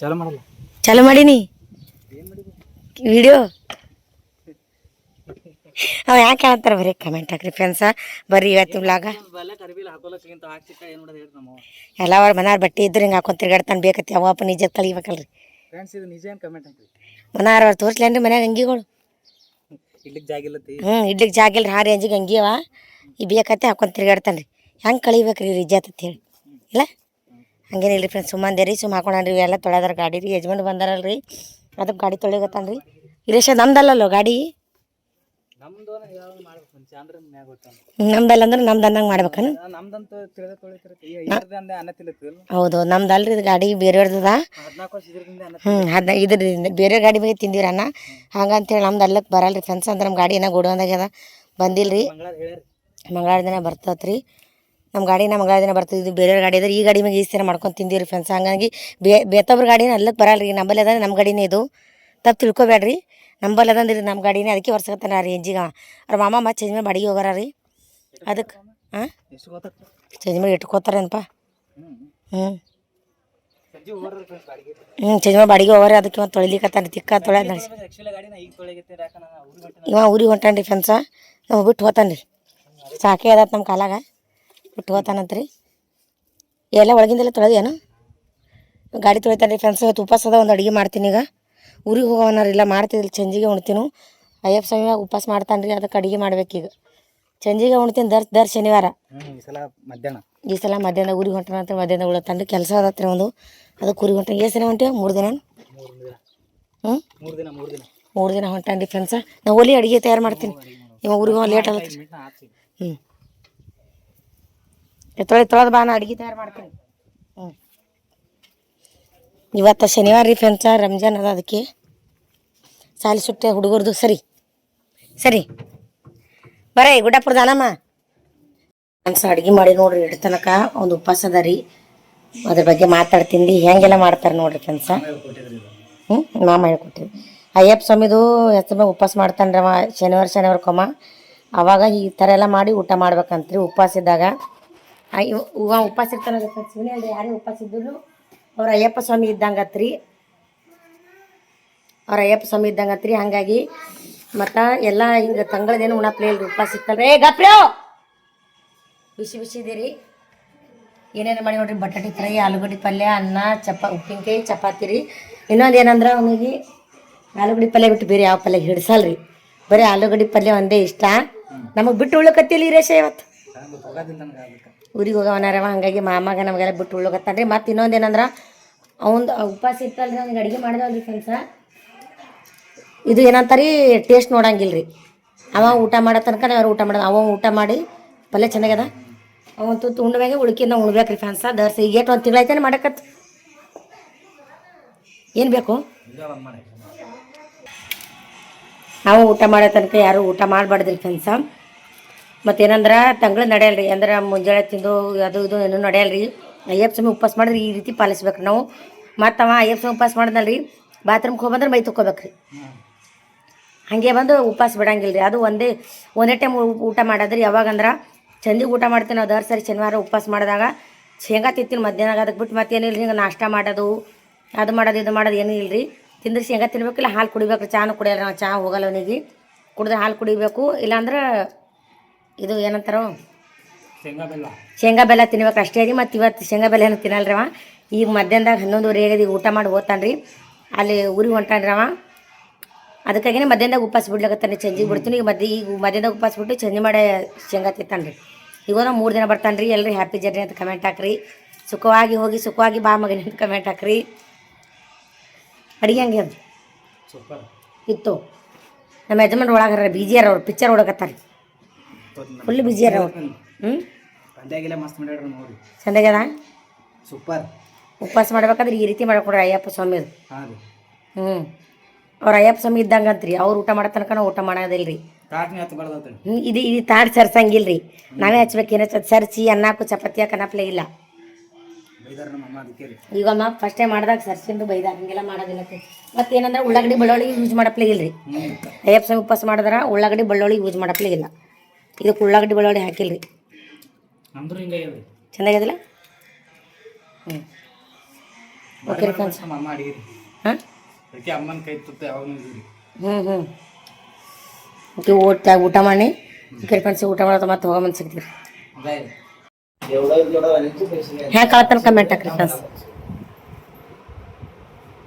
ಚಾಲು ಮಾಡಲ್ಲ. ಚಾಲು ಮಾಡೀನಿ ವಿಡಿಯೋ. ಅವ ಯಾಕೆ ಹೇಳ್ತಾರೆ ಬರೀ ಕಮೆಂಟ್ ಹಾಕ್ರಿ ಫ್ರೆಂಡ್ಸ. ಬರ್ರಿ ಇವತ್ತಿನ ವ್ಲಾಗ ಎಲ್ಲ ಅವ್ರು ಮನಾರ್ ಬಟ್ಟೆ ಇದ್ರೆ ಹಿಂಗೆ ಹಾಕೊಂಡು ತಿರ್ಗಾಡ್ತಾನೆ ಬೇಕತ್ತಿ ಅವಪ್ಪ ನಿಜ ಕಲಿಬೇಕಲ್ರಿ ಫ್ರೆಂಡ್ಸ್. ಇದು ನಿಜ ಏನು ಕಮೆಂಟ್ ಹಾಕ್ರಿ. ಮನಾರ್ ಅವ್ರು ತೋರಿಸ್ಲೇನ್ರಿ ಮನ್ಯಾಗ ಅಂಗಿಗಳು. ಇಡ್ಲಿಕ್ಕೆ ಜಾಗಿಲ್ಲತ್ತಿ. ಇಡ್ಲಿಕ್ಕೆ ಜಾಗಿಲ್ರಿ ಹಾರಿ ಅಂಜಿಗೆ ಅಂಗಿ ಅವ ಈ ಬೇಕತ್ತೆ ಹಾಕೊಂಡು ತಿರ್ಗಾಡ್ತಾನೆ ರೀ. ಹೆಂಗೆ ಕಳಿಬೇಕ್ರಿ ರಿಜಾತ್ ಅಂತ ಹೇಳಿ ಇಲ್ಲ ಹಂಗೇನಿಲ್ಲ ರೀ ಫ್ರೆಂಡ್ಸ್. ಸುಮ್ಮಂದೇ ರೀ ಸುಮ್ಮ ಹಾಕೊಂಡ್ರಿ ಎಲ್ಲ ತೊಳೆದಾರ ಗಾಡಿ ರೀ. ಯಜಮಾನ್ ಬಂದಾರಲ್ರಿ ಅದಕ್ಕೆ ಗಾಡಿ ತೊಳೆಗತ್ತಾನ ರೀ. ಇರೇಶ ನಮ್ದಲ್ಲಲ್ಲೋ ಗಾಡಿ. ನಮ್ದಲ್ಲ ಅಂದ್ರೆ ನಮ್ದು ಅನ್ನಂಗೆ ಮಾಡ್ಬೇಕನ. ಹೌದು ನಮ್ದು ಅಲ್ರಿ ಇದು ಗಾಡಿ ಬೇರೆಯವ್ರದ್ದದ. ಇದ್ರಿಂದ ಬೇರೆ ಗಾಡಿ ಬಗ್ಗೆ ತಿಂದಿವ್ರಿ ಅನ್ನ ಹಂಗಂತೇಳಿ ನಮ್ದು ಅಲ್ಲಕ್ಕೆ ಬರಲ್ರಿ ಫ್ರೆಂಡ್ಸ್. ಅಂದ್ರೆ ನಮ್ಮ ಗಾಡಿ ಏನೋ ಗೋಡೌನ್ದಾಗ್ಯದ ಬಂದಿಲ್ಲ ರೀ. ಮಂಗಳವಾರ ದಿನ ಬರ್ತತ್ರಿ ನಮ್ಮ ಗಾಡಿ. ಮಂಗಳವಾರ ದಿನ ಬರ್ತಿದ್ದು ಬೇರೆಯವ್ರ ಗಾಡಿ ಅದ್ರೆ ಈ ಗಾಡಿ ಮ್ಯಾಗೆ ಈ ಥರ ಮಾಡ್ಕೊಂಡು ತಿಂದಿವ್ರಿ ಫ್ರೆಂಡ್ಸ್. ಹಂಗಾಗಿ ಬೇತೊಬ್ರ ಗಾಡಿನ ಅಲ್ಲಕ್ಕೆ ಬರಲ್ರಿ. ನಂಬಲ್ಲಿ ಅದ ನಮ್ಮ ಗಾಡಿನೇ ಇದು ತಪ್ಪು ತಿಳ್ಕೊಬೇಡ್ರಿ. ನಂಬಲ್ಲಿ ಅದಂದ್ರಿ ನಮ್ಮ ಗಾಡಿನೇ ಅದಕ್ಕೆ ವರ್ಷಗತ್ತಾನ ರೀ ಎಂಜಿಗೆ. ಅವ್ರ ಮಾಮ ಮತ್ತೆ ಚೇಂಜ್ ಮಾಡಿ ಬಾಡಿಗೆ ಹೋಗಾರ ರೀ ಅದಕ್ಕೆ. ಹಾಂ ಚೇಂಜ್ ಮಾಡಿ ಇಟ್ಕೋತಾರೇನಪ್ಪ. ಚೇಂಜ್ ಮಾಡಿ ಬಾಡಿಗೆ ಹೋಗಾರ ಅದಕ್ಕೆ ಮತ್ತೆ ತೊಳಿಲಿಕ್ಕತ್ತಾನ ತಿಕ್ಕ ತೊಳೆದು ನಡೆಸಿ ಇವ ಊರಿಗೆ ಹೊಂಟಾನ್ರಿ ಫ್ರೆಂಡ್ಸ. ನಾವು ಬಿಟ್ಟು ಹೋತಾನೆ ರೀ. ಸಾಕೆ ಅದಾತ ನಮ್ಮ ಕಾಲಾಗ ಬಿಟ್ಟು ಹೋತಾನಂತ್ರಿ. ಎಲ್ಲ ಒಳಗಿಂದೆಲ್ಲ ತೊಳೆದೇನು ಗಾಡಿ ತೊಳಿತಾನೆ ರೀ ಫ್ರೆಂಡ್ಸ್. ಇವತ್ತು ಉಪವಾಸ ಅದ ಒಂದು ಅಡುಗೆ ಮಾಡ್ತೀನಿ. ಈಗ ಊರಿಗೆ ಹೋಗೋವನಾರಿಲ್ಲ ಮಾಡ್ತಿದ್ದಿಲ್ಲ ಚಂಜಿಗೆ ಉಣ್ತೀನು. ಅಯ್ಯಪ್ಪ ಸ್ವಾಮಿಯಾಗ ಉಪವಾಸ ಮಾಡ್ತಾನೆ ರೀ ಅದಕ್ಕೆ ಅಡುಗೆ ಮಾಡ್ಬೇಕೀಗ. ಚಂಜಿಗೆ ಉಣ್ತೀನಿ ದರ್ ಶನಿವಾರ. ಈ ಸಲ ಮಧ್ಯಾಹ್ನ ಊರಿಗೆ ಹೊಂಟಾನ ಅಂತ ಮಧ್ಯಾಹ್ನ ಉಳತ್ತಾನೆ ರೀ. ಕೆಲಸ ಅದತ್ರಿ ಒಂದು ಅದಕ್ಕೆ ಊರಿಗೆ ಹೊಂಟಾನೆ. ಎಷ್ಟು ದಿನ ಹೊಂಟೇವ 3 ದಿನ. 3 ದಿನ ಹೊಂಟಾನೆ ರೀ ಫ್ರೆಂಡ್ಸ. ನಾವು ಒಲಿ ಅಡುಗೆ ತಯಾರು ಮಾಡ್ತೀನಿ. ಇವಾಗ ಊರಿಗೆ ಹೋಗಿ ಲೇಟ್ ಆಗತ್ತೆ. ತೊಳೆದು ಬಾ ನಾ ಅಡುಗೆ ತಯಾರು ಮಾಡ್ತೀನಿ. ಇವತ್ತು ಶನಿವಾರ ರೀ ಫ್ರೆಂಡ್ಸ. ರಂಜಾನ್ ಅದ ಅದಕ್ಕೆ ಸಾಲಿ ಸುಟ್ಟೆ ಹುಡುಗರ್ದು. ಸರಿ ಸರಿ ಬರೀ ಗುಡ್ಡಾಪುರದಾನಮ್ಮ ಫ್ರೆಂಡ್ಸ್. ಅಡುಗೆ ಮಾಡಿ ನೋಡ್ರಿ ಇಟ್ಟು ತನಕ ಒಂದು ಉಪವಾಸ ಅದ ರೀ. ಅದ್ರ ಬಗ್ಗೆ ಮಾತಾಡ್ತೀನಿ ಹೆಂಗೆಲ್ಲ ಮಾಡ್ತಾರೆ ನೋಡ್ರಿ ಫ್ರೆಂಡ್ಸ. ಮಾಮ ಹೇಳ್ಕೊಟ್ಟಿವಿ. ಅಯ್ಯಪ್ಪ ಸ್ವಾಮಿದು ಹೆಸರು ಉಪವಾಸ ಮಾಡ್ತಾನೆ ರೀ ಅವ ಶನಿವಾರಕ್ಕೊಮ್ಮ. ಅವಾಗ ಈ ಥರ ಎಲ್ಲ ಮಾಡಿ ಊಟ ಮಾಡ್ಬೇಕಂತ್ರಿ ಉಪವಾಸ ಇದ್ದಾಗ. ಇವ ಉಪವಾಸ ಇರ್ತಾನೆ ಸುಮ್ಮನೆ ಅಲ್ರಿ. ಯಾರೇ ಉಪವಾಸ ಇದ್ದರು ಅವ್ರ ಅಯ್ಯಪ್ಪ ಸ್ವಾಮಿ ಇದ್ದಂಗತ್ರಿ. ಹಾಗಾಗಿ ಮತ್ತು ಎಲ್ಲ ಹಿಂಗೆ ತಂಗಳದೇನು ಉಣಪ್ಲೇ ಇಲ್ರಿ ಉಪವಾಸ ಇತ್ತಲ್ರಿ. ಗಪ್ರೋ ಬಿಸಿ ಬಿಸಿ ಇದೀರಿ. ಏನೇನು ಮಾಡಿ ನೋಡ್ರಿ. ಬಟಾಟೆ ಫ್ರೈ, ಆಲೂಗಡ್ಡೆ ಪಲ್ಯ, ಅನ್ನ, ಉಪ್ಪಿನಕಾಯಿ, ಚಪಾತಿ ರೀ. ಇನ್ನೊಂದು ಏನಂದ್ರೆ ಅವನಿಗೆ ಆಲೂಗಡ್ಡೆ ಪಲ್ಯ ಬಿಟ್ಟು ಬೇರೆ ಯಾವ ಪಲ್ಯ ಹಿಡ್ಸಲ್ರಿ. ಬರೀ ಆಲೂಗಡ್ಡೆ ಪಲ್ಯ ಒಂದೇ ಇಷ್ಟ. ನಮಗೆ ಬಿಟ್ಟು ಉಳ್ಳಕತ್ತಿಲ್ಲ ಇರೇಶ ಇವತ್ತು ಊರಿಗೆ ಹೋಗವನಾರವ. ಹಾಗಾಗಿ ಮಾಮಾಗ ನಮಗೆಲ್ಲ ಬಿಟ್ಟು ಉಳ್ಳಕತ್ತಾನ ರೀ. ಮತ್ತು ಇನ್ನೊಂದು ಏನಂದ್ರೆ ಅವಂದು ಉಪವಾಸ ಇತ್ತಲ್ರಿ ಅವ್ನಿಗೆ ಅಡುಗೆ ಮಾಡಿದವಲ್ರಿ ಫ್ರೆಂಡ್ಸ. ಇದು ಏನಂತಾರೀ ಟೇಸ್ಟ್ ನೋಡಂಗಿಲ್ಲ ರೀ. ಅವ ಊಟ ಮಾಡೋ ತನಕ ಅವ್ರು ಊಟ ಮಾಡೋದು. ಅವ ಊಟ ಮಾಡಿ ಪಲ್ಯ ಚೆನ್ನಾಗ್ಯದ ಅವಂತೂ ಉಂಡ್ಮ್ಯಾಗೆ ಉಳ್ಕಿದ ನಾವು ಉಣ್ಬೇಕು ರೀ ಫ್ರೆಂಡ್ಸ. ದರ್ಸಿ ಈಗ ಒಂದು ತಿಂಗಳಾಯ್ತೇನೆ ಮಾಡಕತ್ತು. ಏನು ಬೇಕು ನಾವು ಊಟ ಮಾಡೋ ತನಕ ಯಾರು ಊಟ ಮಾಡಬಾರ್ದ್ರಿ ಫ್ರೆಂಡ್ಸ. ಮತ್ತೇನಂದ್ರೆ ತಂಗಳು ನಡೆಯಲ್ರಿ. ಅಂದ್ರೆ ಮುಂಜಾನೆ ತಿಂದು ಅದು ಇದು ಏನೂ ನಡೆಯಲ್ರಿ. ಅಯ್ಯಪ್ಪ ಸ್ವಾಮಿ ಉಪವಾಸ ಮಾಡಿದ್ರೆ ಈ ರೀತಿ ಪಾಲಿಸ್ಬೇಕು ನಾವು. ಮತ್ತು ಅವ ಅಯ್ಯಪ್ಪ ಸ್ವಾಮಿ ಉಪವಾಸ ಮಾಡಿದ್ನಲ್ರಿ ಬಾತ್ರೂಮ್ಗೆ ಹೋಗ್ಬಂದ್ರೆ ಮೈ ತೊಗೋಬೇಕ್ರಿ. ಹಾಗೆ ಬಂದು ಉಪವಾಸ ಬಿಡಂಗಿಲ್ಲ ರೀ. ಅದು ಒಂದೇ ಟೈಮ್ ಊಟ ಮಾಡೋದ್ರಿ. ಯಾವಾಗಂದ್ರೆ ಚಂದಿಗೆ ಊಟ ಮಾಡ್ತೀನಿ ನಾವು ದರ್ ಸರಿ ಶನಿವಾರ ಉಪವಾಸ ಮಾಡಿದಾಗ. ಶೇಂಗಾ ತಿಂತೀನಿ ಮಧ್ಯಾಹ್ನ. ಅದಕ್ಕೆ ಬಿಟ್ಟು ಮತ್ತೇನಿಲ್ಲ ರೀ. ಹಿಂಗೆ ನಾಷ್ಟ ಮಾಡೋದು ಅದು ಮಾಡೋದು ಏನೂ ಇಲ್ಲ ರೀ. ತಿಂದ್ರೆ ಶೇಂಗಾ ತಿನ್ಬೇಕಿಲ್ಲ ಹಾಲು ಕುಡಿಬೇಕು. ಚಾನು ಕುಡಿಯಲ್ಲ ನಾವು. ಚಹಾ ಹೋಗಲ್ಲ ಅವನಿಗೆ. ಕುಡಿದ್ರೆ ಹಾಲು ಕುಡಿಬೇಕು. ಇಲ್ಲಾಂದ್ರೆ ಇದು ಏನಂತಾರೋ ಶೇಂಗಾ ಬೆಲ್ಲ ತಿನ್ಬೇಕು ಅಷ್ಟೇ ರೀ. ಮತ್ತು ಇವತ್ತು ಶೇಂಗಾ ಬೆಲ್ಲ ಏನು ತಿನ್ನಲ್ರಿ ಅವ. ಈಗ ಮಧ್ಯಾಹ್ನದಾಗ 11:30 ಆಗದೆ ಊಟ ಮಾಡಿ ಹೋಗ್ತಾನೆ ರೀ. ಅಲ್ಲಿ ಊರಿಗೆ ಹೊಂಟಾನ್ರಿ ಅವ. ಅದಕ್ಕಾಗಿನೇ ಮಧ್ಯಾಹ್ನದಾಗ ಉಪವಾಸ ಬಿಡ್ಲಾಕತ್ತಾನೆ. ಚಂಜಿಗೆ ಬಿಡ್ತೀನಿ ಈಗ ಮಧ್ಯಾಹ್ನದಾಗ ಉಪವಾಸ ಬಿಟ್ಟು ಚಂಜಿ ಮಾಡಿ ಶೇಂಗಾ ತಿಂತಾನೆ ರೀ. ಈಗ 3 ದಿನ ಬರ್ತಾನೆ ರೀ. ಎಲ್ಲರೂ ಹ್ಯಾಪಿ ಜರ್ನಿ ಅಂತ ಕಮೆಂಟ್ ಹಾಕ್ರಿ. ಸುಖವಾಗಿ ಹೋಗಿ ಸುಖವಾಗಿ ಬಾ ಮಗನ ಅಂತ ಕಮೆಂಟ್ ಹಾಕ್ರಿ. ಅಡುಗೆ ಹಂಗೆ ಸೂಪರ್ ಇತ್ತು. ನಮ್ಮ ಯಜಮಾನ್ರು ಒಳಗಾರ ಬಿಜಿಯಾರ. ಅವ್ರು ಪಿಕ್ಚರ್ ಹೊಡಕತ್ತಾರೆ. ಫುಲ್ ಬಿಜಿಯಾರ ಅವ್ರು. ಚಂದಾಗ್ಯದ ಸೂಪರ್. ಉಪವಾಸ ಮಾಡ್ಬೇಕಾದ್ರೆ ಈ ರೀತಿ ಮಾಡ್ಕೊಡ್ರಿ ಅಯ್ಯಪ್ಪ ಸ್ವಾಮಿದು. ಅವ್ರ ಅಯ್ಯಪ್ಪ ಸ್ವಾಮಿ ಇದ್ದಂಗಂತ್ರಿ. ಅವ್ರು ಊಟ ಮಾಡೋ ತನಕ ನಾವು ಊಟ ಮಾಡೋದಿಲ್ಲ ರೀ. ಇದು ತಾಟ್ ಸರ್ಸಂಗಿಲ್ಲ ರೀ. ನಾವೇ ಹಚ್ಬೇಕು. ಏನೋ ಸರ್ಸಿ ಅನ್ನಕ್ಕೂ ಚಪಾತಿ ಕನಪ್ಲೆ ಇಲ್ಲ. ಈಗ ಫಸ್ಟ್ ಟೈಮ್ ಮಾಡಿದಾಗ ಸರ್ಸಿಂದು ಬೈದಾಗ ಹಂಗೆಲ್ಲ ಮಾಡೋದಿಲ್ಲ. ಮತ್ತೇನಂದ್ರೆ ಉಳ್ಳಾಗಡ್ಡಿ ಬೆಳ್ಳುಳ್ಳಿ ಯೂಸ್ ಮಾಡಪ್ಲೇ ಇಲ್ಲ ರೀ. ಅಯ್ಯಪ್ಪ ಸ್ವಾಮಿ ಉಪವಾಸ ಮಾಡಿದ್ರೆ ಉಳ್ಳಾಗಡ್ಡಿ ಬೆಳ್ಳುಳ್ಳಿ ಯೂಸ್ ಮಾಡಪ್ಲೇ ಇಲ್ಲ. ಇದಕ್ಕೆ ಉಳ್ಳಾಗಡ್ಡಿ ಬೆಳ್ಳುಳ್ಳಿ ಹಾಕಿಲ್ಲ ರೀ. ಚೆನ್ನಾಗಿದಿಲ್ಲ. ಓಕೆ ರೀ ಫ್ರೆಂಡ್ಸ್. ನಮ್ಮ ಅಮ್ಮ ಅಡಿಗೆ ರೀ. ಹಾಂ ಅದಕ್ಕೆ ಅಮ್ಮನ ಕೈ ತುತ್ತ ಯಾವಾಗಲೂ ಇದ್ರಿ. ಓಕೆ ಊಟ ಮಾಡಿ ಓಕೆ ಫ್ರೆಂಡ್ಸ್. ಊಟ ಮಾಡೋದು ಮತ್ತೆ ಹೋಗೋ ಸಿಗ್ತೀವಿ. ಹ್ಯಾಂಗೆ ಕಳತನ ಕಮೆಂಟ್ ಹಾಕ್ರಿ ಫ್ರೆಂಡ್ಸ್.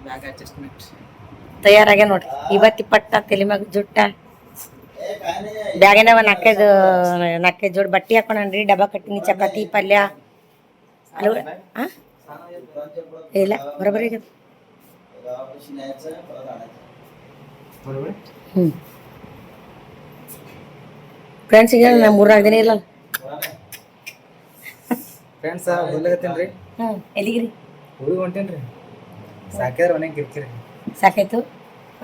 ಬ್ಯಾಗ್ ಅಡ್ಜಸ್ಟ್ಮೆಂಟ್ ತಯಾರಾಗ್ಯ ನೋಡ್ರಿ. ಇವತ್ತಿ ಪಟ್ಟ ತಲೆ ಮ್ಯಾಗ ಜುಟ್ಟ ಬ್ಯಾಗಿನ ನಾಲ್ಕೈದು ಜೋಡಿ ಬಟ್ಟೆ ಹಾಕೊಂಡ್ರಿ. ಡಬ್ಬ ಕಟ್ಟಿನಿ ಚಪಾತಿ ಪಲ್ಯ ಅಲ್ವ. ಹಾಂ ಇಲ್ಲ ಬರೋಬ್ಬರಿ ಇದೆ. ಫ್ರೆಂಡ್ಸ್ ಈಗ ನಾ 3-4 ದಿನ ಇಲ್ಲ. ಫ್ರೆಂಡ್ಸ್ ಹೊಲ್ಲಾಗತ್ತೀನಿ ರೀ. ಎಲ್ಲಿಗಿರಿ? ಹುಡುಗ ಹೊಂಟೇನ್ರಿ. ಸಾಕ್ಯಾರ ಮನೆಗೆ ಗಿರ್ಕಿರಿ. ಸಾಕಾಯ್ತು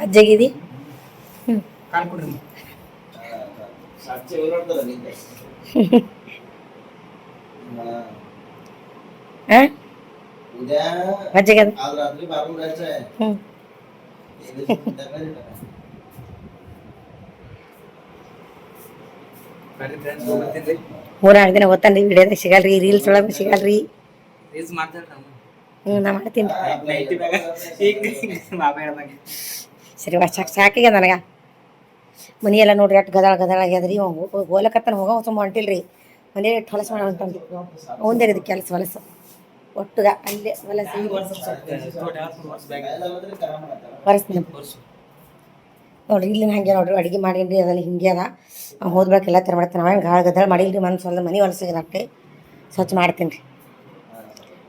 ಅಜ್ಜಾಗಿದಿ. ಕಾಲ್ ಕೊಡ್ರಿ. ಅಜ್ಜಾಗ್ಯದ. ಬರ್ರಿ ಫ್ರೆಂಡ್ಸ್ ಹೋಗ್ತೀನಿ. 3-4 ದಿನ ಓದ್ತಾನ್ರಿ. ವಿಡಿಯೋದಾಗ ಸಿಗಲ್ರಿ, ರೀಲ್ಸ್ ಒಳಗೆ ಸಿಗಲ್ರಿ. ರೀಲ್ಸ್ ಮಾಡ್ತೇನೆ ನಾ ಮಾಡ್ತೀನಿ. ಸರಿ ಸಾಕಿಗೆ ನನಗೆ. ಮನೆಯೆಲ್ಲ ನೋಡ್ರಿ ಅಷ್ಟು ಗದಾಳ ಆಗ್ಯದ್ರಿ. ಹೋಲಕತ್ತನ ಹೋಗೋ ಹೊಂಟಿಲ್ರಿ. ಮನೆ ಇಟ್ಟು ಹೊಲಸು ಮಾಡಿ ಹೊಂಟನ್ರಿ. ಅವಂದೇ ಇದು ಕೆಲಸ ಹೊಲಸು ಒಟ್ಟುಗ ಅಲ್ಲೇ ಹೊಲಸು ಹೊರಸ್ತೀನಿ ನೋಡ್ರಿ. ಇಲ್ಲಿನ ಹಂಗೆ ನೋಡ್ರಿ ಅಡುಗೆ ಮಾಡೀನಿ ರೀ. ಅದ್ರಲ್ಲಿ ಹಿಂಗೆ ಅದ. ಹೋದ್ಬೇಕೆಲ್ಲ ತರ ಮಾಡ್ತಾನೆ. ನಾವೇನು ಗದಾಳ ಮಾಡಿಲ್ರಿ. ಮನ್ಸು ಹೊಲ್ದ ಮನೆ ಹೊಲಸಿಗೆ ಅಟ್ಟೆ ಸ್ವಚ್ಛ ಮಾಡ್ತೀನಿ ರೀ.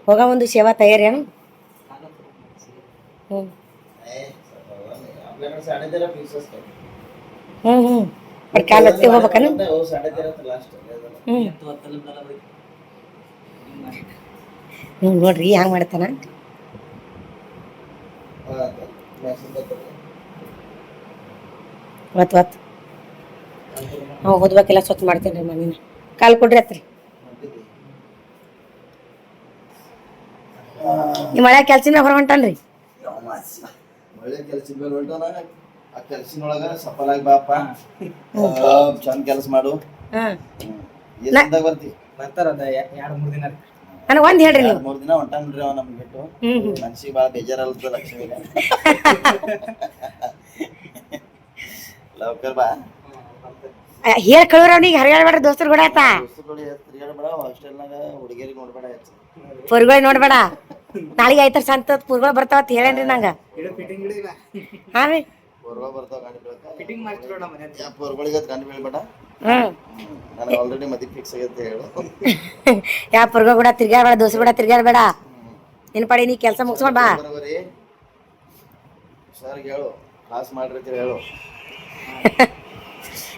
ಹೋಗೋ ಒಂದು ಸೇವಾ ತಯಾರಿ ಏನು. ಬಟ್ ಕಾಲು ಹೊತ್ತಿ ಹೋಗ್ಬೇಕನ. ನೋಡ್ರಿ ಹ್ಯಾಂಗ ಮಾಡ್ತಾನ. ಒತ್ತು ಓದ್ಬೇಕೆಲ್ಲ ಸ್ವಚ್ಛ ಮಾಡ್ತೀನಿ ರೀ. ಮನೇನ ಕಾಲು ಕೊಡ್ರಿ ಹತ್ರಿ. ನಿಮ್ಮ ಮಳೆ ಕೆಲ್ಸಿನ ಹೊರ ಹೊಂಟನ್ರಿ. ಒಳ್ಳೆ ಕೆಲ್ಸದ ಮೇಲೆ ಹೊಂಟಾನ. ಆ ಕೆಲ್ಸಿನೊಳಗ ಸಫಲಾಗಿ ಬಾಪ ಚಂದ ಕೆಲಸ ಮಾಡು. ಬರ್ತಿ ಬರ್ತಾರ 2-3 ದಿನ. ನನಗೆ ಒಂದು ಹೇಳ್ರಿ ನೀವು. 3 ದಿನ ಹೊಂಟಾನ್ರಿ ಅವ ನಮ್ಗೆ ಬಿಟ್ಟು. ಮನ್ಸಿಗೆ ಭಾಳ ಬೇಜಾರಲ್ದ ಲಕ್ಷ್ಮಿಗೆ. ಲವ್ಕರ್ ಬಾ ಹೇಳಿ ಕಳ್ರ ಅವ್ನಿಗೆ ಹರಿಯಾಡ್ಬೇಡ್ರಿ. ದೋಸ್ತರು ಕೂಡ ಆಯ್ತಾ ತಿರ್ಗಾಡ್ಬೇಡ. ಹಾಸ್ಟೆಲ್ನಾಗ ಹುಡುಗಿಯರಿಗೆ ನೋಡ್ಬೇಡ. ಹೆಚ್ಚು ಪುರ್ಗಳು ನೋಡ್ಬೇಡ. ನಾಳೆಗೆ ಆಯ್ತಾರ ಸಂತ ಪುರ್ಗಳು ಬರ್ತಾವತ್ ಹೇಳೇನ್ರಿ ನಂಗೆ. ಹಾಂ ರೀ ಪೊರ್ಗಳು ಬರ್ತಾವ. ಗಂಡು ಫಿಟ್ಟಿಂಗ್ ಮಾಡ್ತಿರೋ ನಮ್ಮ ಮನೆ ಪೊರ್ಗಳಿಗೆ ಗಂಡು ಬೀಳ್ಬೇಡ. ನನಗೆ ಆಲ್ರೆಡಿ ಮದುವೆ ಫಿಕ್ಸ್ ಆಗೈತೆ ಹೇಳು. ಯಾವ ಪುರ್ಗಳು ಕೂಡ ತಿರ್ಗಾಡ್ಬೇಡ. ದೋಸ್ತರು ಕೂಡ ತಿರ್ಗಾಡ್ಬೇಡ. ನಿನ್ನ ಪಡಿ ನೀ ಕೆಲಸ ಮುಗಿಸ್ಕೊಂಡ್ ಬಾ. ಬರೋಬರಿ ಸರ್ ಹೇಳು. ಕ್ಲಾಸ್ ಮಾಡಿರ್ತೀರಿ ಹೇಳು.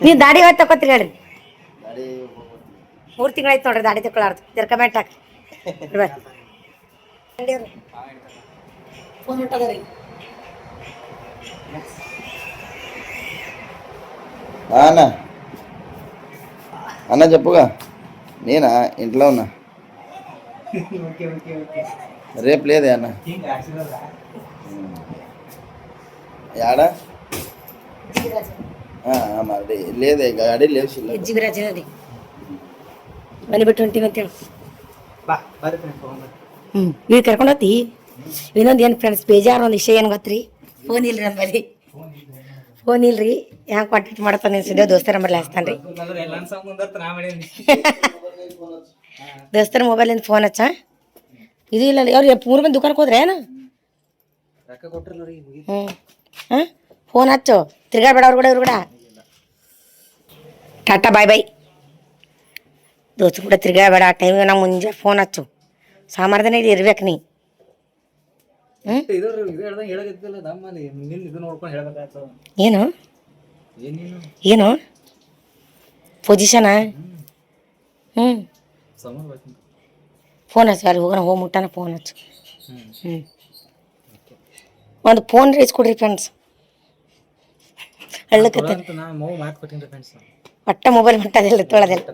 ನೀವು ದಾಡಿ ಹೊತ್ತು ತಗೋತೀರಿ ಹೇಳ್ರಿ. ಗಾಡಿ 3 ತಿಂಗಳಾಯ್ತು ನೋಡ್ರಿ ದಾಡಿ ತಗೊಳ್ಳಾರ್ದು. ಕಮೆಂಟ್ ಹಾಕಿ ಫೋನ್ ಹೊಂಟದ ರೀ. అన్న చెప్పుగా నేనా ఇంట్లో ఉన్నా రేపు లేదే అన్న యాడా మరి లేదే ಗಾಡಿ లేచిಲ್ಲ ಜಿಗರಾಜನರಿ ಮನೆ ಬಿಟ್ಟು ಹೊಂಟಿವಿ ಅಂತೇಳಿ. ನೀವು ಕರ್ಕೊಂಡು ಹೋಗ್ತಿ. ಇನ್ನೊಂದು ಏನು ಫ್ರೆಂಡ್ಸ್ ಬೇಜಾರು ಒಂದು ವಿಷಯ ಏನು ಗೊತ್ತ್ರಿ. ಫೋನ್ ಇಲ್ರಿ ನಮ್ಮ ಬಳಿ. ಫೋನ್ ಇಲ್ರಿ. ಹ್ಯಾಂಗೆ ಕಾಂಟ್ಯಾಕ್ಟ್ ಮಾಡತ್ತಾನೆ ಅನ್ಸಿದ್ದೇವೆ. ದೋಸ್ತರ ನಂಬರ್ಲಿ ಹಚ್ತಾನೆ ರೀ. ದೋಸ್ತರ ಮೊಬೈಲಿಂದ ಫೋನ್ ಹಚ್ಚ. ಇದು ಇಲ್ಲ ಅವ್ರು 3 ಮಂದಿ ದುಕಾನಕ್ಕೆ ಹೋದ್ರೆ ಏನು. ಹಾಂ ಫೋನ್ ಹಚ್ಚು. ತಿರ್ಗಾಡ್ಬೇಡ ಅವ್ರು ಕೂಡ ಇವ್ರು ಕೂಡ. ಟಾಟಾ ಬಾಯ್ ಬಾಯ್. ದೋಸ್ತ ಕೂಡ ತಿರ್ಗಾಬೇಡ. ಆ ಟೈಮಿಗೆ ನಾವು ಮುಂಜೆ ಫೋನ್ ಹಚ್ಚು. ಸಾಮರ್ಥ್ಯನೇ ಇರ್ಬೇಕು ನೀ. ಏನು ಏನು ಪೊಸಿಷನ. ಫೋನ್ ಹಚ್ಚು. ಅಲ್ಲಿ ಹೋಗೋಣ ಹೋಗ್ಬಿಟ್ಟಾನ ಫೋನ್ ಹಚ್ಚು. ಒಂದು ಫೋನ್ ರೇಸ್ ಕೊಡ್ರಿ ಫ್ರೆಂಡ್ಸ್. ಹಳ್ಳಕತ್ತೆ ಒಟ್ಟ ಮೊಬೈಲ್ ಮುಟ್ಟೋದಿಲ್ಲ ತೊಳೋದಿಲ್ಲ.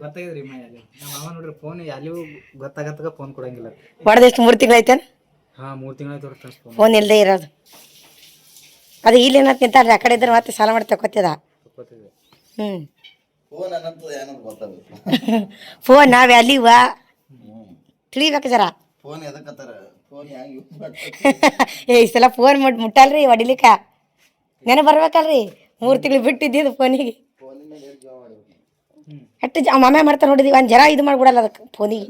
ಗೊತ್ತಾಗಿದ್ರಿ ನಮ್ಮ ಮಾವ ನೋಡ್ರಿ ಫೋನ್ ಎಲ್ಲಿಯೂ ಗೊತ್ತಾಗತ್ತಾಗ ಫೋನ್ ಕೊಡಂಗಿಲ್ಲ. ಹೊಡೆದೆಷ್ಟು 3 ತಿಂಗಳಾಯ್ತೇನು. 3 ತಿಂಗಳಾಯ್ತು ಫೋನ್ ಇಲ್ಲದೆ ಇರೋದು. ಅದು ಇಲ್ಲಿ ಏನಂತ ನಿಂತಾರ್ರಿ. ಆ ಕಡೆ ಇದ್ರೆ ಮತ್ತೆ ಸಾಲ ಮಾಡಿ ತಗೋತಿದ. ಫೋನ್ ವ್ಯಾಲ್ಯೂವ ತಿಳಿಬೇಕು ಜರ. ಫೋನ್ ಎದಕ್ಕತ್ತಾರ ಫೋನ್ ಹೆಂಗ್ ಯೂಸ್ ಮಾಡ್ತಾರೆ ಏ ಈ ಸಲ ಫೋನ್ ಮುಟ್ಟಲ್ರಿ ಹೊಡಿಲಿಕ್ಕ. ನೆನ ಬರ್ಬೇಕಲ್ರಿ 3 ತಿಂಗಳು ಬಿಟ್ಟಿದ್ದು ಫೋನಿಗೆ. ಫೋನಿನ ಮೇಲೆ ಜೀವ ಮಾಡ್ಬೇಕು ಅಟ್ಟು ಮಾಮೆ ಮಾಡ್ತಾರೆ ನೋಡಿದ್ವಿ ಒಂದು ಜರ ಇದು ಮಾಡ್ಬಿಡಲ್ಲ ಅದಕ್ಕೆ ಫೋನಿಗೆ.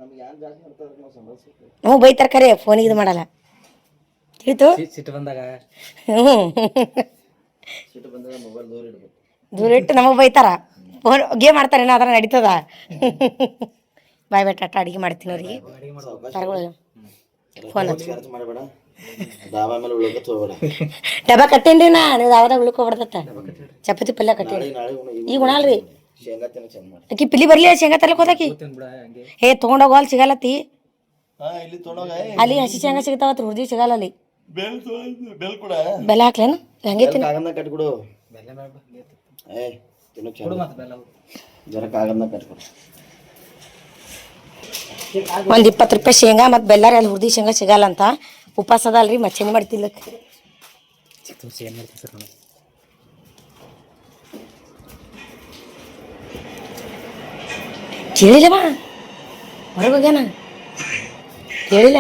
ನಮ್ಗೆ ಯಾರು ಜಾಸ್ತಿ ಮಾಡ್ತಾರೆ ನಾವು ಸಂಭಾಳಿಸ್ಬೇಕು. ನಾವು ಬೈತಾರೆ ಖರೆ ಫೋನಿಗೆ ಇದು ಮಾಡಲ್ಲ ತಿಳಿತು. ಸಿಟ್ಟು ಬಂದಾಗ ಹ್ಞೂ ಸಿಟ್ಟು ಬಂದಾಗ ಮೊಬೈಲ್ ದೂರ ಇಡ್ಬೇಕು. ದೂರ ಇಟ್ಟು ನಮಗೆ ಬೈತಾರ. ಫೋನ್ ಗೇಮ್ ಆಡ್ತಾರೆ ಏನೋ ಅದರ ನಡೀತದ. ಬಾಯ್ ಬೆಟ್ಟ ಅಡುಗೆ ಮಾಡ್ತೀನಿ ಅವ್ರಿಗೆ ತರಗಳು. ಫೋನ್ ಖರ್ಚು ಮಾಡಬೇಡ ಡಾಬಾ ಮೇಲೆ ಉಳ್ಕೋತ ಹೋಗ್ಬೇಡ. ಡಬ್ಬ ಕಟ್ಟೇನ್ರಿ ನಾ ನೀವು ಯಾವ್ದಾಗ ಉಳ್ಕೊಬಾರ್ದತ್ತ. ಚಪಾತಿ ಪಲ್ಯ ಕಟ್ಟೇನಿ ನಾಳೆ ಈಗ ಉಣಲ್ರಿ. ಶೇಂಗಾ ತಿನ್ನ ಚಂದ ಮಾಡಿ. ಆಕಿ ಪಿಲಿ ಬರ್ಲಿ ಶೇಂಗಾ ತರ್ಲಕ್ಕೆ ಹೋದಾಕಿ. ಬಿಡ ಹಂಗೆ ಏ ತೊಗೊಂಡೋಗ ಅಲ್ಲಿ ಸಿಗಲ್ಲತ್ತಿ. ಇಲ್ಲಿ ತೊಗೊಂಡೋಗ ಅಲ್ಲಿ ಹಸಿ ಶೇಂಗಾ ಸಿಗ್ತಾವತ್ತು ಹುರ್ದಿ ಸಿಗಲ್ಲ ಅಲ್ಲಿ. ಬೆಲ್ ಕೂಡ ಬೆಲ್ಲ ಹಾಕ್ಲೇನು ಹಂಗೆ ತಿನ್ನ. ಕಾಗಂದ ಕಟ್ಕೊಡು. ಬೆಲ್ಲ ಬೇಡ ಏ ತಿನ್ನು ಕೊಡು ಮತ್ತೆ ಬೆಲ್ಲ ಜರ ಕಾಗಂದ ಕಟ್ಕೊಡು. ಒಂದು 20 ರೂಪಾಯಿ ಶೇಂಗಾ ಮತ್ತು ಬೆಲ್ಲಾರಿ ಅಲ್ಲಿ ಹುರ್ದಿ ಶೇಂಗಾ ಸಿಗಲ್ಲ ಅಂತ ಉಪವಾಸ ಅದಲ್ರಿ ಮತ್ತೆ ಚೇಂಜ್ ಮಾಡ್ತಿಲ್ಲಕ್ಕೆ. ಏನು ಮಾಡ್ತೀವಿ ಸರ್ ನಾವು ಕೇಳಿಲ್ಲವ ಹೊರಗೆ ಹೋಗ್ಯಾನ ಕೇಳಿಲ್ಲ.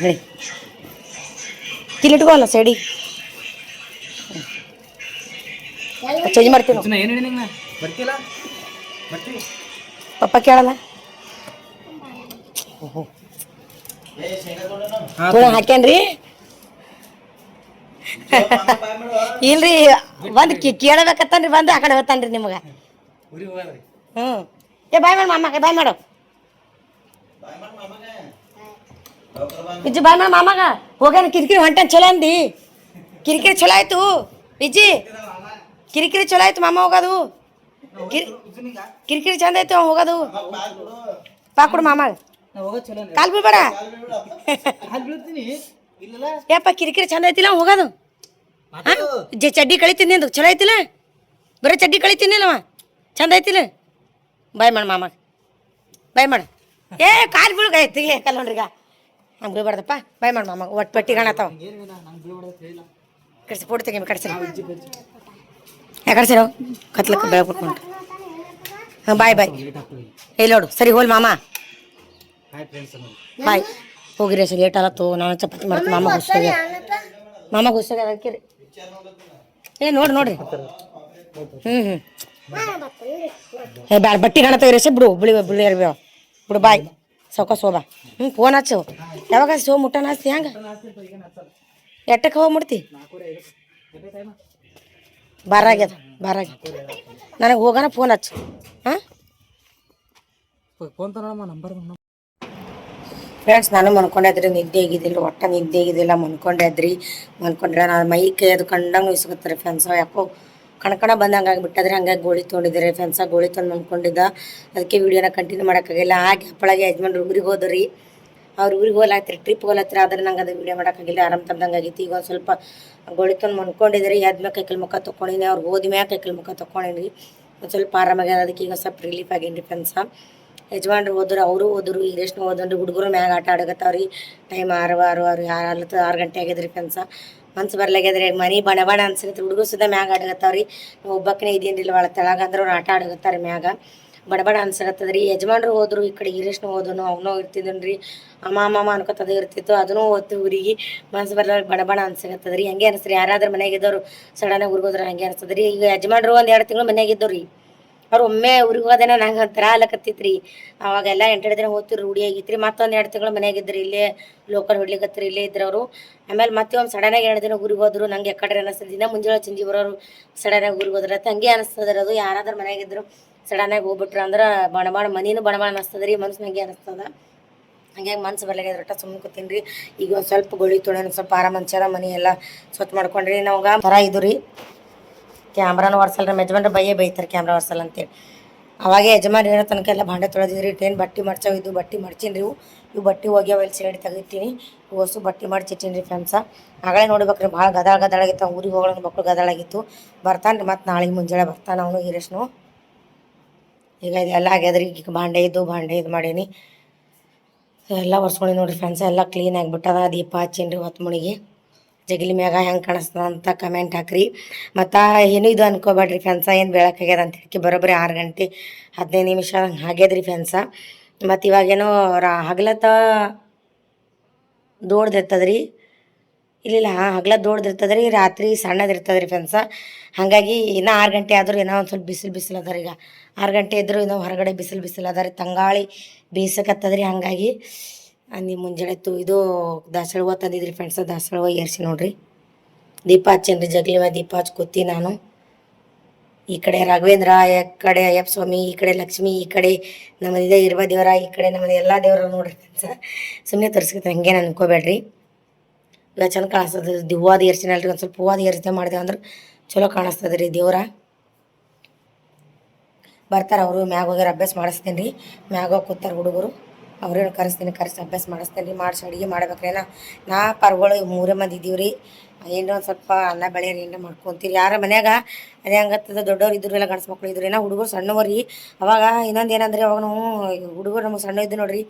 ಹೇಳಿ ಕಿಲ್ಲಿಟ್ಕೋಲ್ಲ ಸೈಡಿ ಚೇಂಜ್ ಮಾಡ್ತೀವಿ ನಾವು. ಏನು ಹೇಳಿ ನಿಂಗೆ ಬರ್ತಿಲ್ಲ ಬರ್ತೀವಿ ಪಪ್ಪ ಕೇಳಲ್ಲ. ತುಳ ಹಾಕ್ಯಾನ್ರಿ ಇಲ್ರಿ ಬಂದು ಕೇಳಬೇಕತ್ತನ್ರಿ ಬಂದು ಆ ಕಡೆ ಹೋಗ್ತಾನ್ರಿ ನಿಮ್ಗೆ. ಊರಿಗೆ ಹೋಗಲ್ರಿ ಹ್ಞೂ ಏ ಬಾಯ್ ಮಾಡು ಮಾಮಾಗ ಬಾಯ್ ಮಾಡು ವಿಜ್ಜಿ ಬಾಯ್ ಮಾಡು ಮಾಮಾಗ ಹೋಗ್ಯಾನ ಕಿರಿಕಿರಿ ಹೊಂಟಾನ ಚಲೋ ಅಂದಿ. ಕಿರಿಕಿರಿ ಚಲೋ ಆಯ್ತು ವಿಜ್ಜಿ ಕಿರಿಕಿರಿ ಚಲೋ ಆಯ್ತು ಮಾಮ ಹೋಗೋದು. ಕಿರಿಕಿರಿ ಚಂದ ಆಯ್ತು ಅವ ಹೋಗೋದು. ಪಾಕೊಡು ಮಾಮಾಗ ಕಾಲು ಬೀಳ್ಬೇಡ. ಯಪ್ಪ ಕಿರಿಕಿರಿ ಚಂದ ಐತಿಲ್ಲ ಹೋಗೋದು. ಚಡ್ಡಿ ಕಳಿತೀನಿ ನಿಂದು ಚಲೋ ಐತಿಲ್ಲ ಬರೀ ಚಡ್ಡಿ ಕಳಿತೀನಿ ಅವ ಚಂದ ಐತಿಲ್ಲ. ಬಾಯ್ ಮಾಡು ಮಾಮಾಗ ಬಾಯ್ ಮಾಡು. ಏ ಕಾಲು ಬೀಳ್ಗಾಯ್ತು ಕಲ್ಲೊಂಡ್ರಿಗ ಹಂಗೆ ಬೀಳ್ಬಾರ್ದಪ್ಪ. ಬಾಯ್ ಮಾಡು ಮಾಮಾಗ ಒಟ್ಟು ಪಟ್ಟಿ ಕಾಣತ್ತಾವ. ಕಡ್ಸಿ ಫೋಟೋ ತೆಗಿ ಕಡ್ಸಿರ ಕಡ್ಸಿರೋ ಕತ್ಲಕ್ಕೆ ಬೆಳೆ ಕೊಟ್ಕೊಂಡು. ಹಾಂ ಬಾಯ್ ಬಾಯ್ ಇಲ್ಲ ನೋಡು ಸರಿ ಹೋಲ್ ಮಾಮ ಬಾಯ್ ಹೋಗಿರಿ ಸರ್ ಲೇಟ್ ಆಗತ್ತು. ನಾನು ಚಪಾತಿ ಮಾಡ್ತೀನಿ ಮಾಮ ಹುಸ್ಸಾಗ ಅದಕ್ಕೆ ರೀ. ಏ ನೋಡ್ರಿ ಹ್ಞೂ ಏ ಬ್ಯಾಡ ಬಟ್ಟೆ ಕಾಣತ್ತವ ರೇಸ ಬಿಡು ಬಿಳಿ ಅರ್ಬೇವ ಬಿಡು ಬಾಯ್ ಸೌಕಾಸ್ ಹೋಬಾ. ಫೋನ್ ಹಚ್ಚು ಯಾವಾಗ ಸೋ ಮುಟ್ಟನ ಹಚ್ತಿ ಹೆಂಗೆ ಎಟ್ಟಕ್ಕೆ ಹೋಗಿ ಮುಡ್ತಿ. ಬಾರಾಗ್ಯದ ನನಗೆ ಹೋಗೋಣ ಫೋನ್ ಹಚ್ಚು. ಹಾಂ ಫೋನ್ ತಗೊಳಮ್ಮ ನಂಬರ್ ಫ್ರೆಂಡ್ಸ್ ನಾನು ಮನ್ಕೊಂಡ್ರಿ ನಿದ್ದೆ ಆಗಿದ್ದಿಲ್ಲ ಒಟ್ಟು ನಿದ್ದೆ ಆಗಿದ್ದಿಲ್ಲ ಮನ್ಕೊಂಡ್ರೆ ನಾನು ಮೈ ಕೈ ಅದು ಕಂಡಂಗೆ ಇಸ್ಕೊತಾರೆ ಫ್ರೆಂಡ್ಸ್. ಯಾಕೋ ಕಣಕಣ ಬಂದಂಗೆ ಆಗಿಬಿಟ್ಟದ್ರೆ ಹಂಗಾಗಿ ಗೋಳಿ ತೊಗೊಂಡಿದ್ದಾರೆ ಫ್ರೆಂಡ್ಸ. ಗೋಳಿ ತೊಗೊಂಡು ಮನ್ಕೊಂಡಿದ್ದ ಅದಕ್ಕೆ ವೀಡಿಯೋನ ಕಂಟಿನ್ಯೂ ಮಾಡೋಕ್ಕಾಗಿಲ್ಲ. ಹಾಗೆ ಹಪ್ಪಳಾಗೆ ಯಜಮಾನ್ರು ಊರಿಗೆ ಹೋದ್ರಿ. ಅವ್ರು ಊರಿಗೆ ಹೋಗ್ಲಾತ್ರಿ ಟ್ರಿಪ್ ಹೋಗ್ಲಾತ್ರಿ ಆದರೆ ನಂಗೆ ಅದು ವೀಡಿಯೋ ಮಾಡೋಕ್ಕಾಗಿಲ್ಲ. ಆರಾಮ್ ತಮ್ದಂಗೆ ಆಗಿತ್ತು. ಈಗ ಒಂದು ಸ್ವಲ್ಪ ಗೋಳಿ ತೊಗೊಂಡು ಮನ್ಕೊಂಡಿದ್ರಿ ಎದ್ಮ್ಯಾಗ ಕೈಕಲ್ ಮುಖ ತೊಗೊಂಡಿನಿ. ಅವ್ರು ಹೋದ್ಮ್ಯಾಗ ಕೈಕಲ್ ಮುಖ ತೊಗೊಂಡಿನಿ. ಒಂದು ಸ್ವಲ್ಪ ಆರಾಮಾಗ್ಯದ ಅದಕ್ಕೆ ಈಗ ಸ್ವಲ್ಪ ರಿಲೀಫ್ ಆಗೇನಿ ಫ್ರೆಂಡ್ಸ. ಯಜಮಾನ್ರು ಹೋದ್ರು ಅವರು ಹೋದ್ರು ಈಗ ರೇಷ್ಮೆ ಹೋದ್ರಿ. ಹುಡುಗರು ಮ್ಯಾಗ ಆಟ ಆಡಕತ್ತಾವ್ರಿ. ಟೈಮ್ 6 ಗಂಟೆ ಆಗ್ಯದ್ರಿ ಫ್ರೆಂಡ್ಸ. ಮನ್ಸು ಬರ್ಲಾಗ್ಯದ್ರಿ ಮನೆ ಬಣ ಅನ್ಸಕತ್ರಿ. ಹುಡುಗರು ಸುದ ಮ್ಯಾಗ ಆಡಕತ್ತಾವ್ರಿ. ಒಬ್ಬಕ್ಕನೇ ಇದೇನಿಲ್ಲ ಭಾಳ ತೆಳಗ ಅಂದ್ರೆ ಅವ್ರು ಆಟ ಆಡಕತ್ತಾರೆ ಮ್ಯಾಗ ಬಡ ಅನ್ಸಕತ್ತದ್ರಿ. ಯಜಮಾನ್ರು ಹೋದ್ರು ಈ ಕಡೆ ಈರೇಷ್ನು ಹೋದನು ಅವನೋ ಇರ್ತಿದ್ದನ್ರಿ ಅಮ್ಮ ಅನ್ಕೋತದ ಇರ್ತಿತ್ತು. ಅದನ್ನೂ ಓದ್ತು ಊರಿಗೆ ಮನ್ಸು ಬರ್ಲಾಗ ಬಡ ಅನ್ಸಕತ್ತದ್ರಿ. ಹಂಗೆ ಅನಿಸ್ರಿ ಯಾರಾದ್ರೂ ಮನೆಯಾಗಿದ್ದವ್ರು ಸಡನ್ನಾಗಿ ಊರಿಗೆ ಹೋದ್ರೆ ಹಂಗೆ ಅನಿಸ್ತದ್ರಿ. ಈಗ ಯಜಮಾನ್ರು 1-2 ತಿಂಗಳು ಮನೆಯಾಗಿದ್ದವ್ರಿ. ಅವ್ರು ಒಮ್ಮೆ ಊರಿಗೆ ಹೋದೇನ ನಂಗೆ ಒಂಥರ ಅಲ್ಲಕತ್ತಿತ್ರಿ. ಅವಾಗೆಲ್ಲ 8 ದಿನ ಹೋಗ್ತಿರಿ ರೂಢಿ ಆಗಿತ್ರಿ. ಮತ್ತೊಂದು 2 ತಿಂಗಳು ಮನೆಯಾಗಿದ್ರಿ. ಇಲ್ಲೇ ಲೋಕಲ್ ಹೊಡ್ಲಿಕತ್ರಿ ಇಲ್ಲೇ ಇದ್ರು ಅವರು. ಆಮೇಲೆ ಮತ್ತೆ ಒಂದು ಸಡನ್ನಾಗಿ 2 ದಿನ ಊರಿಗೆ ಹೋದ್ರು. ನಂಗೆ ಯಾಕಡೆ ಅನಿಸ್ತದೆ ದಿನ ಮುಂಜಾನೆ ಚಂಜಿ ಬರೋರು ಸಡನ್ನಾಗಿ ಊರಿಗೆ ಹೋದ್ರೆ ಹಂಗೆ ಅನಿಸ್ತದ್ರಿ. ಅದು ಯಾರಾದ್ರೂ ಮನೆಯಾಗಿದ್ರು ಸಡನ್ನಾಗಿ ಹೋಗ್ಬಿಟ್ರು ಅಂದ್ರೆ ಬಣ ಮನೇನು ಬಣ ಅನಿಸ್ತದ್ರಿ. ಮನ್ಸು ಹಂಗೆ ಅನಿಸ್ತದ. ಹಂಗಾಗಿ ಮನ್ಸು ಬರ್ಲಾಗ ರೊಟ್ಟ ಸುಮ್ಮನೆ ಕೂತೀನಿ ರೀ. ಈಗ ಒಂದು ಸ್ವಲ್ಪ ಗೋಳಿ ತೊಳೆನ ಸ್ವಲ್ಪ ಆರಾಮ ಅನ್ಸದ. ಮನೆ ಎಲ್ಲ ಸ್ವಚ್ಛ ಮಾಡ್ಕೊಂಡ್ರಿ. ನಮ್ಗೆ ಥರ ಇದು ರೀ ಕ್ಯಾಮ್ರಾನು ಒರ್ಸಲ್ರಿ. ಯಜಮಾನ್ರು ಬೈತಾರೆ ಕ್ಯಾಮ್ರಾ ಒರ್ಸಲ್ಲ ಅಂತೇಳಿ. ಅವಾಗೆ ಯಜಮಾನ್ ಏನೋ ತನಕ ಎಲ್ಲ ಭಾಂಡೆ ತೊಳೆದಿದ್ರಿ. ಟೇನ್ ಬಟ್ಟೆ ಮಡ್ಚಾವ ಇದು ಬಟ್ಟೆ ಮಡ್ಚೀನಿ ರೀ. ಇವು ಬಟ್ಟೆ ಹೋಗ್ಯಾವ ಇಲ್ಲಿ ಸೈಡ್ ತೆಗಿತೀನಿ. ಹೊಸು ಬಟ್ಟೆ ಮಡ್ಚಿಟ್ಟೀನಿ ರೀ ಫ್ರೆಂಡ್ಸ. ಆಗಳೇ ನೋಡ್ಬೇಕ್ರಿ ಭಾಳ ಗದಾಳಾಗಿತ್ತು. ಊರಿಗೆ ಹೋಗೋಣ ಮಕ್ಕಳು ಗದಾಳಾಗಿತ್ತು. ಬರ್ತಾನೆ ರೀ ಮತ್ತು ನಾಳೆ ಮುಂಜಾನೆ ಬರ್ತಾನೆ ಅವನು ಈರೇಷ್ನು. ಈಗ ಇದೆಲ್ಲ ಆಗ್ಯದ್ರಿ. ಈಗ ಭಾಂಡೆ ಇದು ಮಾಡೀನಿ ಎಲ್ಲ ಒರ್ಸ್ಕೊಂಡು ನೋಡಿರಿ ಫ್ರೆಂಡ್ಸ. ಎಲ್ಲ ಕ್ಲೀನ್ ಆಗಿಬಿಟ್ಟದ. ದೀಪ ಹಚ್ಚೀನಿ ರೀ ಹೊತ್ತು ಮುಣಿಗೆ ಜಗಲಿ ಮ್ಯಾಗ ಹೆಂಗೆ ಕಾಣಿಸ್ತದ ಅಂತ ಕಮೆಂಟ್ ಹಾಕ್ರಿ. ಮತ್ತು ಏನೂ ಇದು ಅನ್ಕೋಬೇಡ್ರಿ ಫ್ರೆಂಡ್ಸ, ಏನು ಬೆಳಕಾಗ್ಯದ ಅಂತ ಹೇಳಿ ಬರೋಬ್ಬರಿ 6 ಗಂಟೆ 15 ನಿಮಿಷ ಹಂಗೆ ಆಗ್ಯದ್ರಿ ಫ್ರೆಂಡ್ಸ. ಮತ್ತು ಇವಾಗೇನೋ ಹಗಲತ್ತ ದೊಡ್ದಿರ್ತದ್ರಿ, ಇಲ್ಲ ಹಗಲ ದೊಡ್ದಿರ್ತದ್ರಿ, ರಾತ್ರಿ ಸಣ್ಣದಿರ್ತದ್ರಿ ಫ್ರೆಂಡ್ಸ. ಹಾಗಾಗಿ ಇನ್ನೂ 6 ಗಂಟೆ ಆದರೂ ಏನೋ ಒಂದು ಸ್ವಲ್ಪ ಬಿಸಿಲು ಅದ ರೀ. ಈಗ 6 ಗಂಟೆ ಇದ್ದರೂ ಇನ್ನೂ ಹೊರಗಡೆ ಬಿಸಿಲು ಅದ ರೀ, ತಂಗಾಳಿ ಬೀಸಕತ್ತದ್ರಿ. ಹಾಗಾಗಿ ನೀವು ಮುಂಜಾನೆತ್ತು ಇದು ದಾಸವಾಳ ಹೂವು ತಂದಿದ್ರಿ ಫ್ರೆಂಡ್ಸ, ದಾಸವಾಳ ಹೂವು ಏರ್ಸಿ ನೋಡ್ರಿ. ದೀಪ ಹಚ್ಚೇನ್ರಿ, ಜಗಲಿ ಮೇಲೆ ದೀಪ ಹಚ್ಚಿ ಕೂತಿ ನಾನು. ಈ ಕಡೆ ರಾಘವೇಂದ್ರ, ಈ ಕಡೆ ಅಯ್ಯಪ್ಪ ಸ್ವಾಮಿ, ಈ ಕಡೆ ಲಕ್ಷ್ಮಿ, ಈ ಕಡೆ ನಮ್ಮದಿದೆ ಇರುವ ದೇವರ, ಈ ಕಡೆ ನಮ್ಮದು ಎಲ್ಲ ದೇವರ ನೋಡ್ರಿ ಫ್ರೆಂಡ್ಸ. ಸುಮ್ಮನೆ ತೋರಿಸ್ಕೊತ ಹಂಗೇನು ಅನ್ಕೋಬೇಡ್ರಿ. ಇಲ್ಲ ಚಂದ ಕಾಣಿಸ್ತದೆ. ಹೂವಾದ ಏರ್ಸಿನಲ್ರಿ, ಒಂದು ಸ್ವಲ್ಪ ಹೂವಾದ ಏರಿಸಿದೆ ಮಾಡಿದೆ ಅಂದ್ರೆ ಚಲೋ ಕಾಣಿಸ್ತದೆ ರೀ ದೇವ್ರ. ಬರ್ತಾರೆ ಅವರು, ಮ್ಯಾಗ ಹೋಗ್ಯಾರ, ಅಭ್ಯಾಸ ಮಾಡಿಸ್ತೇನೆ ರೀ. ಮ್ಯಾಗ ಹೋಗಿ ಕೂತಾರೆ ಹುಡುಗರು, ಅವ್ರೇನು ಕರೆಸಿ ಅಭ್ಯಾಸ ಮಾಡಿಸ್ತೇನೆ ರೀ. ಮಾಡಿಸಿ ಅಡುಗೆ ಮಾಡ್ಬೇಕ್ರೇನ. ನಾ ಪರ್ಗಳು 3 ಮಂದಿ ಇದ್ದೀವಿ ರೀ. ಏನೋ ಒಂದು ಸ್ವಲ್ಪ ಅನ್ನ ಬೆಳೆ ಏನೋ ಮಾಡ್ಕೊತೀರಿ. ಯಾರ ಮನ್ಯಾಗ ಅದೇ ಹಂಗತ್ತದ, ದೊಡ್ಡವ್ರು ಇದ್ರು ಇಲ್ಲ ಗಂಡ್ಸು ಮಕ್ಳು ಇದ್ರು, ಏನೋ ಹುಡುಗರು ಸಣ್ಣವರಿ. ಅವಾಗ ಇನ್ನೊಂದು ಏನಂದ್ರೆ ಅವಾಗ ನಾವು ಹುಡುಗರು ನಮಗೆ ಸಣ್ಣ ಇದ್ದು ನೋಡ್ರಿ,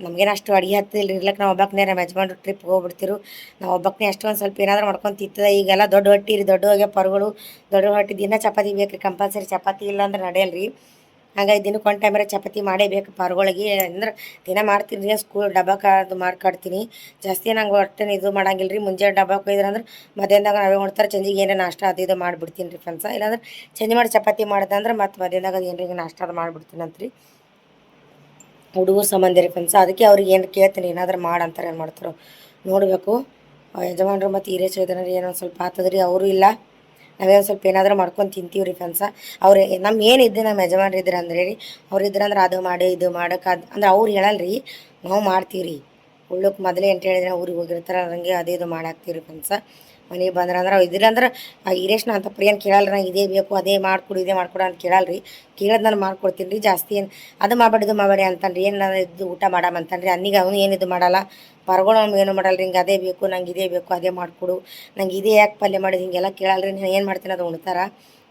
ನಮಗೇನು ಅಷ್ಟು ಅಡುಗೆ ಹತ್ತಿಲ್ಲ ಇರ್ಲಕ್ಕೆ ನಾವು ಒಬ್ಬಕ್ಕನೇ ನಮ್ಮ ಯಜಮಾನ್ರು ಟ್ರಿಪ್ಗೆ ಹೋಗ್ಬಿಡ್ತಿರು. ನಾವು ಒಬ್ಬಕ್ಕನೇ ಅಷ್ಟೊಂದು ಸ್ವಲ್ಪ ಏನಾದರೂ ಮಾಡ್ಕೊಂಡು ತಿಂತದ. ಈಗೆಲ್ಲ ದೊಡ್ಡ ಹೊಟ್ಟಿ ರೀ, ದೊಡ್ಡ ಹೋಗ್ಯ ಪರ್ಗಳು, ದೊಡ್ಡ ಹೊಟ್ಟಿ ದಿನ ಚಪಾತಿ ಬೇಕು ರೀ ಕಂಪಲ್ಸರಿ. ಚಪಾತಿ ಇಲ್ಲ ಅಂದ್ರೆ ನಡೆಯಲ್ಲ ರೀ. ಹಾಗಾಗಿ ದಿನಕ್ಕೆ ಒಂದು ಟೈಮರ ಚಪಾತಿ ಮಾಡೇಬೇಕು ಪಾರ್ಗಳಿಗೆ. ಅಂದ್ರೆ ದಿನ ಮಾಡ್ತೀನಿ ರೀ, ಸ್ಕೂಲ್ ಡಬ್ಬಕ್ಕೆ ಅದು ಮಾಡ್ಕೊಡ್ತೀನಿ. ಜಾಸ್ತಿ ನಂಗೆ ಒಟ್ಟೆ ಇದು ಮಾಡಂಗಿಲ್ಲ ರೀ. ಮುಂಜಾನೆ ಡಬ್ಬಕ್ಕೆ ಹೋಯ್ದ್ರೆ ಅಂದ್ರೆ ಮಧ್ಯಾಹ್ನದಾಗ ನಾವೇ ಮಾಡ್ತಾರೆ. ಸಂಜೆಗೆ ಏನೇ ನಾಷ್ಟ ಅದು ಇದು ಮಾಡಿಬಿಡ್ತೀನಿ ರೀ ಫ್ರೆಂಡ್ಸ. ಇಲ್ಲಾಂದ್ರೆ ಸಂಜೆ ಮಾಡಿ ಚಪಾತಿ ಮಾಡ್ದೆ ಮತ್ತು ಮಧ್ಯಾಹ್ನದಾಗ ಅದು ಏನ್ರಿ ನಾಷ್ಟ ಅದು ಮಾಡಿಬಿಡ್ತೀನಿ ಅಂತ ರೀ. ಹುಡುಗರು ಸಂಬಂಧ ರೀ ಫ್ರೆಂಡ್ಸ. ಅದಕ್ಕೆ ಅವ್ರಿಗೆ ಏನು ಕೇಳ್ತೀನಿ, ಏನಾದರೂ ಮಾಡಂತಾರೆ, ಏನು ಮಾಡ್ತಾರೋ ನೋಡಬೇಕು. ಯಜಮಾನ್ರು ಮತ್ತು ಹಿರೇಶ ಇದ್ರೆ ಏನೋ ಸ್ವಲ್ಪ ಆತದ್ರಿ. ಅವರು ಇಲ್ಲ, ನಾವೇ ಒಂದು ಸ್ವಲ್ಪ ಏನಾದರೂ ಮಾಡ್ಕೊಂಡು ತಿಂತೀವಿ ರೀ ಫ್ರೆಂಡ್ಸ. ಅವ್ರು ನಮ್ಮ ಏನಿದ್ದು ನಮ್ಮ ಯಜಮಾನ್ರು ಇದ್ರೆ ಅಂದ್ರೆ ರೀ, ಅವ್ರು ಇದ್ರಂದ್ರೆ ಅದು ಮಾಡಿ ಇದು ಮಾಡೋಕೆ ಅದು ಅಂದ್ರೆ ಅವ್ರು ಹೇಳಲ್ಲ ರೀ, ನಾವು ಮಾಡ್ತೀವಿ ರೀ. ಉಳ್ಳಕ್ಕೆ ಮೊದಲೇ ಅಂತ ಹೇಳಿದ್ರೆ ಊರಿಗೆ ಹೋಗಿರ್ತಾರೆ, ಹಂಗೆ ಅದು ಇದು ಮಾಡಾಕ್ತೀವಿ ರೀ ಫ್ರೆಂಡ್ಸ. ಮನೆಗೆ ಬಂದ್ರೆ ಇದಿಲ್ಲಂದ್ರೆ ಹಿರೇಶ್ನ ಅಂತ ಪ್ರಿಯನ್ ಕೇಳಲ್ಲ. ನಂಗೆ ಇದೇ ಬೇಕು, ಅದೇ ಮಾಡಿಕೊಡು, ಇದೇ ಮಾಡಿಕೊಡು ಅಂತ ಕೇಳಲ್ಲ ರೀ. ಕೇಳೋದು ನಾನು ಮಾಡ್ಕೊಡ್ತೀನಿ ರೀ. ಜಾಸ್ತಿ ಏನು ಅದು ಮಾಡಬೇಡಿ ಇದು ಮಾಡಬೇಡಿ ಅಂತನ್ರಿ. ಏನು ನಾನು ಇದು ಊಟ ಮಾಡಾಮಂತನ್ರಿ. ಅನ್ನಿಗೆ ಅವನು ಏನು ಇದು ಮಾಡಲ್ಲ, ಪರ್ಗಳು ಅವ್ನು ಏನು ಮಾಡಲ್ಲ ರೀ. ಹಿಂಗೆ ಅದೇ ಬೇಕು, ನಂಗೆ ಇದೇ ಬೇಕು, ಅದೇ ಮಾಡಿಕೊಡು, ನಂಗೆ ಇದೇ ಯಾಕೆ ಪಲ್ಯ ಮಾಡಿದ್ದು, ಹಿಂಗೆಲ್ಲ ಕೇಳಲ್ಲ ರೀ. ನಾನು ಏನು ಮಾಡ್ತೀನಿ ಅದು ಉಣ್ತಾರೆ.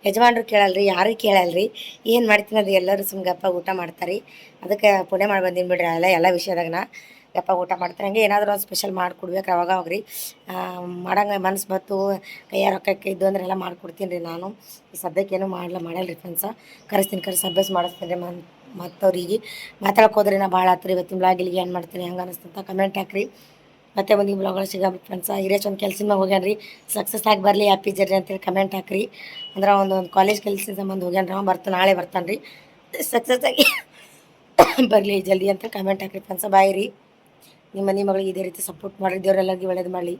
ಯಜಮಾನ್ರು ಕೇಳಲ್ಲ ರೀ, ಯಾರೂ ಕೇಳಲ್ಲ ರೀ. ಏನು ಮಾಡ್ತೀನಿ ಅದು ಎಲ್ಲರೂ ಸುಮ್ಮನೆ ಗಪ್ಪ ಊಟ ಮಾಡ್ತಾರೆ ರೀ. ಅದಕ್ಕೆ ಪುಣ್ಯ ಮಾಡಿ ಬಂದೀನಿ ಬಿಡ್ರಿ. ಎಲ್ಲ ವಿಷಯದಾಗ ಗಪ್ಪ ಊಟ ಮಾಡ್ತಾರೆ. ಹಂಗೆ ಏನಾದರೂ ಒಂದು ಸ್ಪೆಷಲ್ ಮಾಡಿಕೊಡ್ಬೇಕು ಅವಾಗ ರೀ. ಮಾಡಂಗೆ ಮನ್ಸು ಬತ್ತು, ಕೈಯಾಗ ರೊಕ್ಕ ಇದ್ದು ಅಂದ್ರೆ ಎಲ್ಲ ಮಾಡ್ಕೊಡ್ತೀನಿ ರೀ ನಾನು. ಈ ಸದ್ಯಕ್ಕೇನು ಮಾಡಲ್ಲ ರೀ ಫ್ರೆಂಡ್ಸ. ಕರೆಸಿ ಅಭ್ಯಾಸ ಮಾಡಿಸ್ತೀನಿ ರೀ. ಮತ್ತವ್ರಿಗೆ ಮಾತಾಡೋಕೋದ್ರೆ ನಾ ಭಾಳ ಆತ್ರಿ. ಇವತ್ತಿನ ಬ್ಲಾಗಿಗೆ ಏನು ಮಾಡ್ತೀನಿ, ಹಂಗೆ ಅನಿಸ್ತಂತ ಕಮೆಂಟ್ ಹಾಕ್ರಿ. ಮತ್ತೆ ಒಂದು ಬ್ಲಾಗ್ಗಳು ಸಿಗಬೇಕು ಫ್ರೆಂಡ್ಸ. ಹಿರೇಶ್ ಒಂದು ಕೆಲ್ಸದ ಮ್ಯಾಗ ಹೋಗ್ಯಾನ ರೀ, ಸಕ್ಸಸ್ ಆಗಿ ಬರಲಿ, ಹ್ಯಾಪಿ ಜರ್ನಿ ಅಂತೇಳಿ ಕಮೆಂಟ್ ಹಾಕ್ರಿ. ಅಂದ್ರೆ ಒಂದು ಕಾಲೇಜ್ ಕೆಲಸ ಸಂಬಂಧ ಹೋಗ್ಯಾನ ರೀ. ನಾಳೆ ಬರ್ತಾನೆ ರೀ. ಸಕ್ಸಸ್ ಆಗಿ ಬರಲಿ ಜಲ್ದಿ ಅಂತ ಕಮೆಂಟ್ ಹಾಕ್ರಿ ಫ್ರೆಂಡ್ಸ. ಬಾಯ್ ರೀ. ನಿಮ್ಮ ಮನೆ ಮಗಳಿಗೆ ಇದೇ ರೀತಿ ಸಪೋರ್ಟ್ ಮಾಡಿರಿ. ದೇವರೆಲ್ಲರಿಗೂ ಒಳ್ಳೇದು ಮಾಡಲಿ.